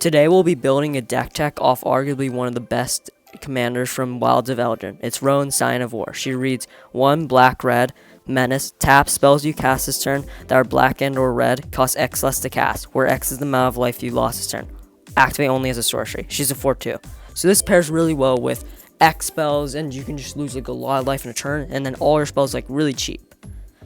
Today we'll be building a deck tech off arguably one of the best commanders from Wilds of Eldrin. It's Rowan, Scion of War. She reads 1 black-red, menace, tap spells you cast this turn that are black and or red, cost X less to cast, where X is the amount of life you lost this turn. Activate only as a sorcery. She's a 4/2. So this pairs really well with X spells, and you can just lose like a lot of life in a turn, and then all your spells like really cheap.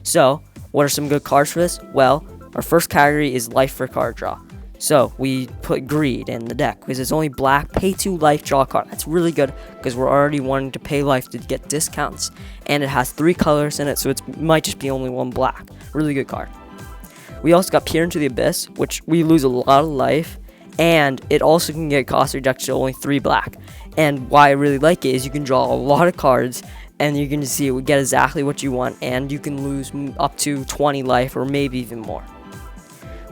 So, what are some good cards for this? Well, our first category is life for card draw. So, we put Greed in the deck, because it's only black, pay 2 life, draw a card. That's really good, because we're already wanting to pay life to get discounts. And it has 3 colors in it, so it might just be only 1 black. Really good card. We also got Peer into the Abyss, which we lose a lot of life, and it also can get cost reduction to only 3 black. And why I really like it is you can draw a lot of cards, and you can see it would get exactly what you want, and you can lose up to 20 life, or maybe even more.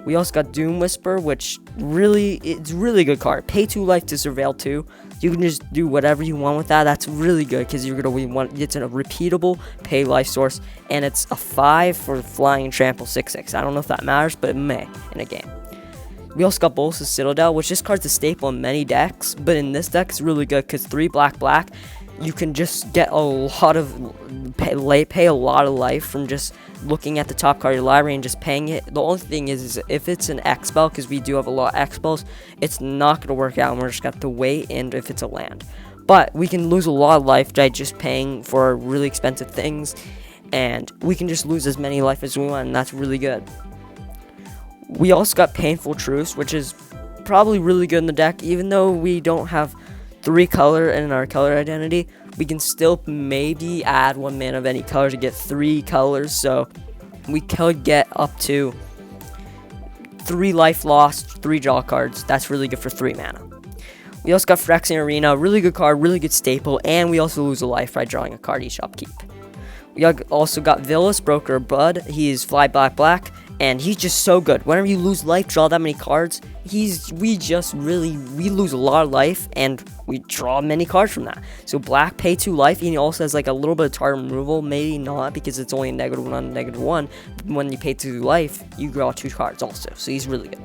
We also got Doom Whisper, which it's a really good card. Pay 2 life to surveil 2. You can just do whatever you want with that. That's really good because you're gonna it's a repeatable pay life source, and it's a 5 for flying and trample 6/6. I don't know if that matters, but it may in a game. We also got Bolas' Citadel, which this card's a staple in many decks, but in this deck it's really good because 3 black, you can just get a lot of pay a lot of life from just looking at the top card of your library and just paying it. The only thing is if it's an X spell, because we do have a lot of X spells, it's not going to work out, and we're just got to wait, and if it's a land. But we can lose a lot of life by just paying for really expensive things, and we can just lose as many life as we want, and that's really good. We also got Painful Truce, which is probably really good in the deck. Even though we don't have 3 color in our color identity, we can still maybe add 1 mana of any color to get 3 colors, so we could get up to 3 life lost, 3 draw cards. That's really good for 3 mana. We also got Phyrexian Arena, really good card, really good staple, and we also lose a life by drawing a card each upkeep. We also got Villainous Broker Bud. He's fly black, and he's just so good. Whenever you lose life, draw that many cards, we lose a lot of life, and we draw many cards from that. So black, pay 2 life, and he also has like a little bit of target removal, maybe not because it's only a -1, -1. But when you pay 2 life, you draw 2 cards also, so he's really good.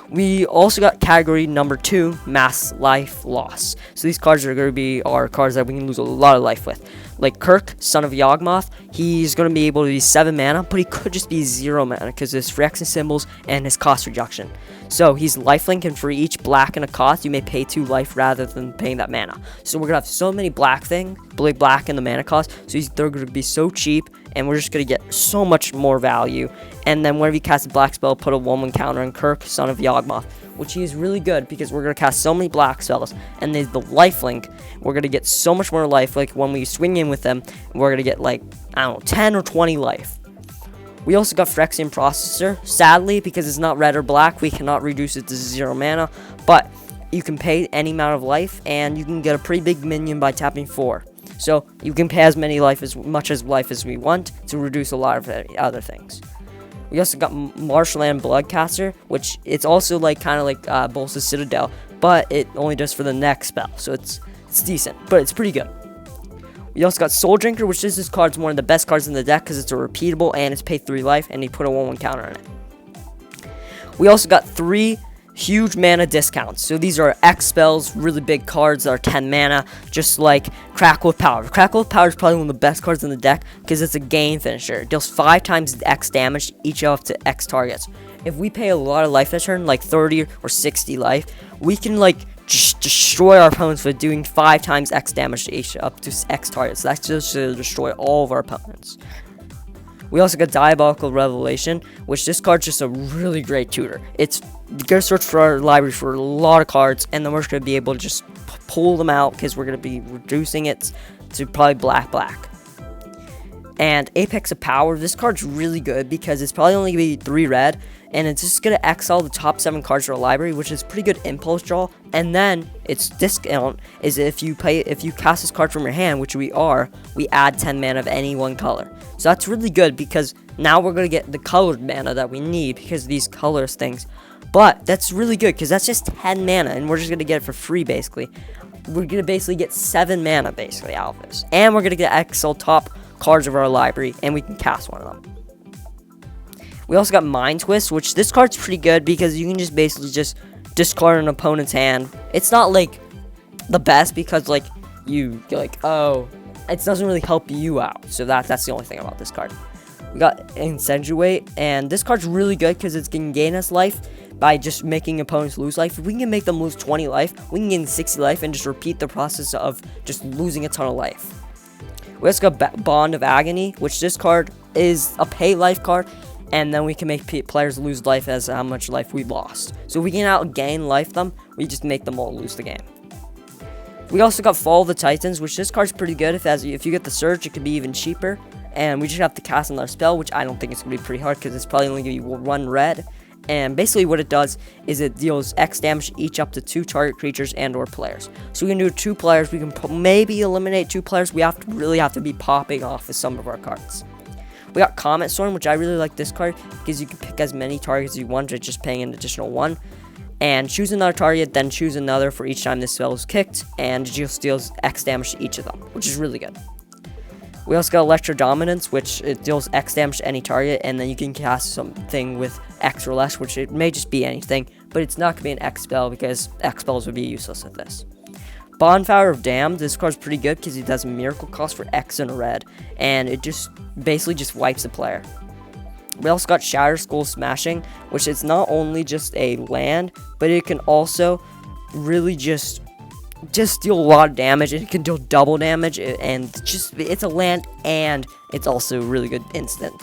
We also got category number 2, mass life loss. So these cards are going to be our cards that we can lose a lot of life with. Like Kirk, Son of Yawgmoth, he's going to be able to be 7 mana, but he could just be 0 mana because his Phyrexian symbols and his cost reduction. So he's lifelink, and for each black and a cost, you may pay 2 life rather than paying that mana. So we're going to have so many black in the mana cost, so they're going to be so cheap, and we're just going to get so much more value. And then whenever you cast a black spell, put a 1/1 counter on Kirk, Son of Yawgmoth, which is really good because we're going to cast so many black spells, and the lifelink, we're going to get so much more life. Like when we swing in with them, we're going to get like, I don't know, 10 or 20 life. We also got Phyrexian Processor. Sadly, because it's not red or black, we cannot reduce it to 0 mana, but you can pay any amount of life, and you can get a pretty big minion by tapping 4. So you can pay as much life as we want to reduce a lot of other things. We also got Marshland Bloodcaster, which it's also like kind of like Bolas' Citadel, but it only does for the next spell, so it's decent, but it's pretty good. We also got Soul Drinker, which this card's one of the best cards in the deck because it's a repeatable and it's pay 3 life, and he put a 1/1 counter on it. We also got 3 huge mana discounts. So these are X spells, really big cards that are 10 mana, just like Crackle with Power. Crackle with Power is probably one of the best cards in the deck because it's a game finisher. It deals 5 times X damage to each up to X targets. If we pay a lot of life that turn, like 30 or 60 life, we can like just destroy our opponents with doing 5 times X damage to each up to X targets. So that's just to destroy all of our opponents. We also got Diabolic Revelation, which this card's just a really great tutor. It's going to search for our library for a lot of cards, and then we're going to be able to just pull them out because we're going to be reducing it to probably black. And Apex of Power, this card's really good because it's probably only going to be 3 red, and it's just going to exile the top 7 cards of our library, which is pretty good impulse draw. And then its discount is if you cast this card from your hand, which we add 10 mana of any 1 color. So that's really good because now we're going to get the colored mana that we need because of these colors things. But that's really good because that's just 10 mana, and we're just going to get it for free basically. We're going to basically get 7 mana basically out of this. And we're going to get exile top cards of our library, and we can cast one of them. We also got Mind Twist, which this card's pretty good because you can just basically just discard an opponent's hand. It's not like the best because like you're like, oh, it doesn't really help you out. So that's the only thing about this card. We got Exsanguinate, and this card's really good because it's going to gain us life by just making opponents lose life. If we can make them lose 20 life, we can gain 60 life and just repeat the process of just losing a ton of life. We also got Bond of Agony, which this card is a pay life card, and then we can make players lose life as how much life we lost. So if we can outgain life them, we just make them all lose the game. We also got Fall of the Titans, which this card's pretty good. If you get the Surge, it could be even cheaper. And we just have to cast another spell, which I don't think it's going to be pretty hard because it's probably only going to be 1 red. And basically what it does is it deals X damage each up to 2 target creatures and or players. So we can do 2 players. We can maybe eliminate 2 players. We really have to be popping off with some of our cards. We got Comet Storm, which I really like this card because you can pick as many targets as you want, just paying an additional 1. And choose another target, then choose another for each time this spell is kicked. And it just deals X damage to each of them, which is really good. We also got Electrodominance, which it deals X damage to any target, and then you can cast something with X or less, which it may just be anything, but it's not going to be an X spell because X spells would be useless with this. Bonfire of Damned, this card's pretty good because it does a miracle cost for X and a red, and it just basically just wipes the player. We also got Shatter Skull Smashing, which is not only just a land, but it can also really just deal a lot of damage. It can deal double damage, and it's a land, and it's also really good instant.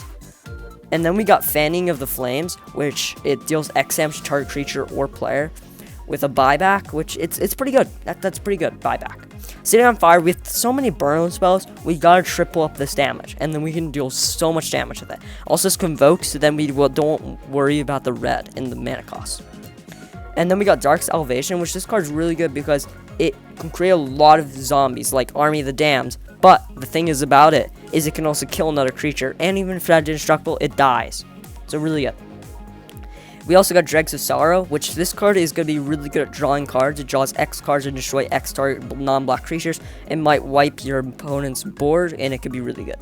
And then we got Fanning of the Flames, which it deals X damage to target creature or player with a buyback, which it's pretty good. That's pretty good buyback. Sitting on fire with so many burn spells, we gotta triple up this damage, and then we can deal so much damage with it. Also, it's Convoke, so then we don't worry about the red and the mana cost. And then we got Dark's Elevation, which this card's really good because it can create a lot of zombies, like Army of the Damned. But the thing is about it, is it can also kill another creature, and even if that's indestructible, it dies. So really good. We also got Dregs of Sorrow, which this card is going to be really good at drawing cards. It draws X cards and destroy X target non-black creatures. It might wipe your opponent's board, and it could be really good.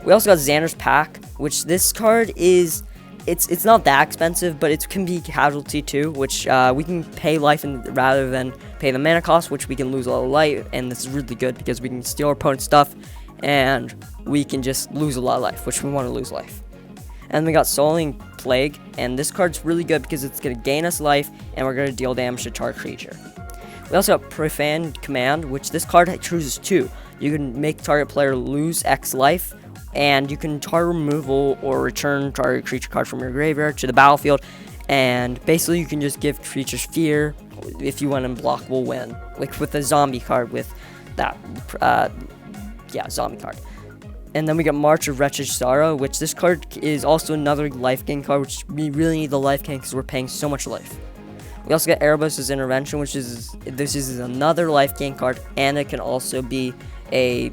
We also got Xander's Pack, which this card is... It's not that expensive, but it can be casualty too, which we can pay life rather than pay the mana cost, which we can lose a lot of life, and this is really good because we can steal our opponent's stuff, and we can just lose a lot of life, which we want to lose life. And we got Souling Plague, and this card's really good because it's going to gain us life, and we're going to deal damage to target creature. We also got Profane Command, which this card chooses 2. You can make target player lose X life, and you can target removal or return target creature card from your graveyard to the battlefield, and basically you can just give creatures fear if you want to unblockable win, like with a zombie card with that, zombie card. And then we got March of Wretched Sorrow, which this card is also another life gain card, which we really need the life gain because we're paying so much life. We also got Erebos' Intervention, which is another life gain card, and it can also be a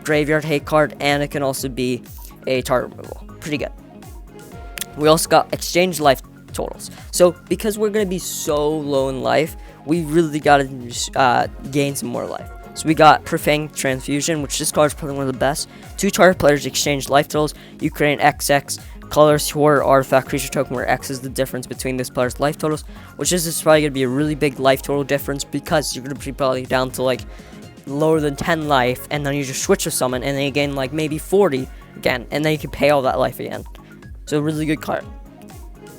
graveyard hate card, and it can also be a target removal. Pretty good. We also got Exchange Life Totals. So because we're going to be so low in life, we really got to gain some more life. So we got Profane Transfusion, which this card is probably one of the best. 2 target players exchange life totals. You create an XX colors horror artifact creature token where X is the difference between this player's life totals, which is probably going to be a really big life total difference because you're going to be probably down to like lower than 10 life, and then you just switch to summon, and then you gain like maybe 40 again, and then you can pay all that life again. So really good card.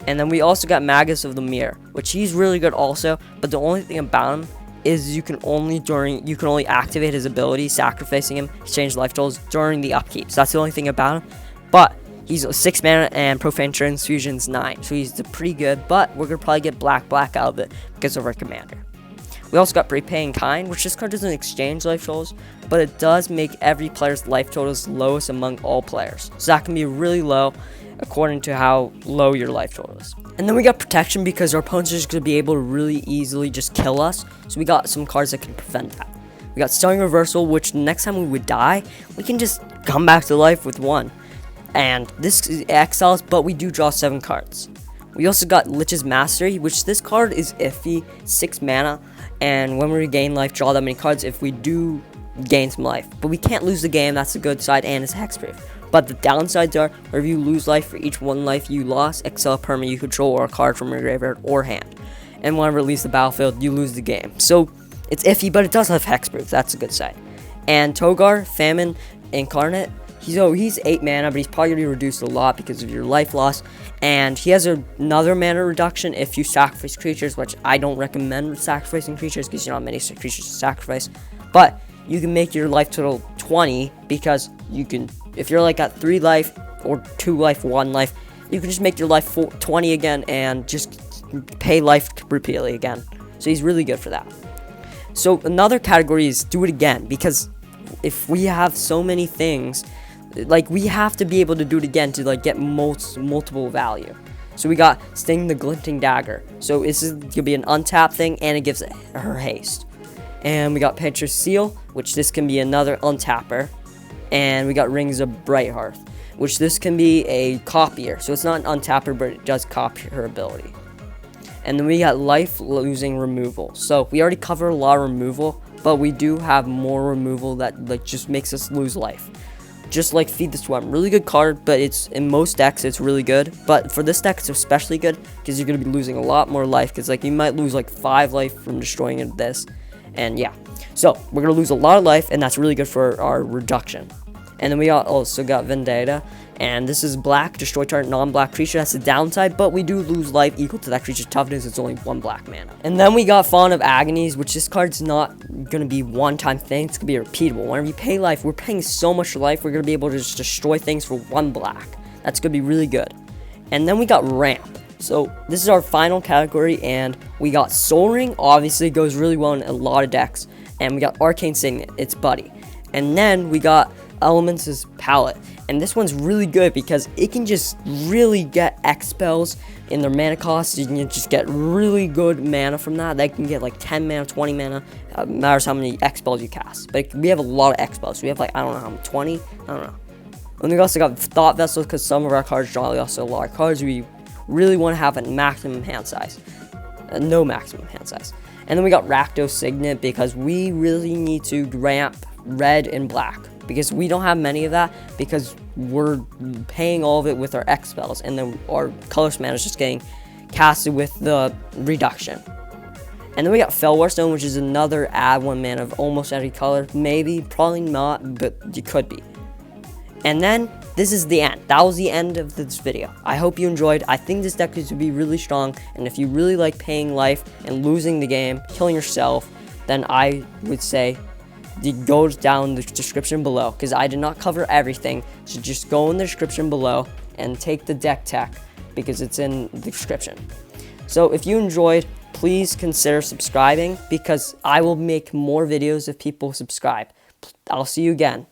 And then we also got Magus of the Mirror, which he's really good also, but the only thing about him is you can only activate his ability, sacrificing him, exchange life totals during the upkeep. So that's the only thing about him. But he's 6 mana and Profane Transfusion's 9, so he's pretty good, but we're gonna probably get black out of it because of our commander. We also got Repay in Kind, which this card doesn't exchange life totals, but it does make every player's life totals lowest among all players. So that can be really low according to how low your life total is. And then we got Protection because our opponents are just going to be able to really easily just kill us. So we got some cards that can prevent that. We got Stunning Reversal, which next time we would die, we can just come back to life with 1. And this is exiles, but we do draw 7 cards. We also got Lich's Mastery, which this card is iffy, 6 mana. And when we regain life, draw that many cards if we do gain some life. But we can't lose the game, that's the good side, and it's hexproof. But the downsides are, whenever you lose life for each 1 life you lost, exile a permanent you control or a card from your graveyard or hand. and want to release the battlefield, you lose the game. So it's iffy, but it does have hexproof. That's a good side. And Togar, Famine Incarnate, he's 8 mana, but he's probably going to be reduced a lot because of your life loss. And he has another mana reduction if you sacrifice creatures, which I don't recommend sacrificing creatures because you don't have many creatures to sacrifice. But you can make your life total 20 because you can, if you're like at 3 life or 2 life, 1 life, you can just make your life 20 again and just pay life repeatedly again. So he's really good for that. So another category is do it again, because if we have so many things, like we have to be able to do it again to like get multiple value. So we got Sting the Glinting Dagger. So this is gonna be an untapped thing, and it gives her haste. And we got Pincher's Seal, which this can be another untapper. And we got Rings of Brighthearth, which this can be a copier. So it's not an untapper, but it does copy her ability. And then we got Life Losing Removal. So we already covered a lot of removal, but we do have more removal that like just makes us lose life. Just like Feed the Swarm, really good card, but it's in most decks it's really good. But for this deck it's especially good because you're gonna be losing a lot more life. Because like you might lose like 5 life from destroying it this, and yeah. So we're gonna lose a lot of life, and that's really good for our reduction. And then we also got Vendetta, and this is black, destroy target non-black creature. That's the downside, but we do lose life equal to that creature's toughness. It's only 1 black mana. And then we got Font of Agonies, which this card's not gonna be one-time thing. It's gonna be repeatable. Whenever you pay life, we're paying so much life, we're gonna be able to just destroy things for 1 black. That's gonna be really good. And then we got Ramp. So this is our final category, and we got Soul Ring. Obviously goes really well in a lot of decks. And we got Arcane Signet, it's buddy. And then we got Elementalist Palette, and this one's really good because it can just really get X spells in their mana cost. You can just get really good mana from that. They can get like 10 mana, 20 mana, matters how many X spells you cast. But we have a lot of X spells. We have like, I don't know how many, 20? I don't know. And we also got Thought Vessel because some of our cards draw also a lot of cards. We really want to have a maximum hand size. No maximum hand size. And then we got Rakdos Signet because we really need to ramp red and black, because we don't have many of that because we're paying all of it with our X spells, and then our colorless mana is just getting casted with the reduction. And then we got Fellwar Stone, which is another add 1 mana of almost every color. Maybe, probably not, but you could be. And then this is the end. That was the end of this video. I hope you enjoyed. I think this deck is to be really strong, and if you really like paying life and losing the game, killing yourself, then I would say go down the description below, because I did not cover everything. So just go in the description below and take the deck tech, because it's in the description. So if you enjoyed, please consider subscribing, because I will make more videos if people subscribe. I'll see you again.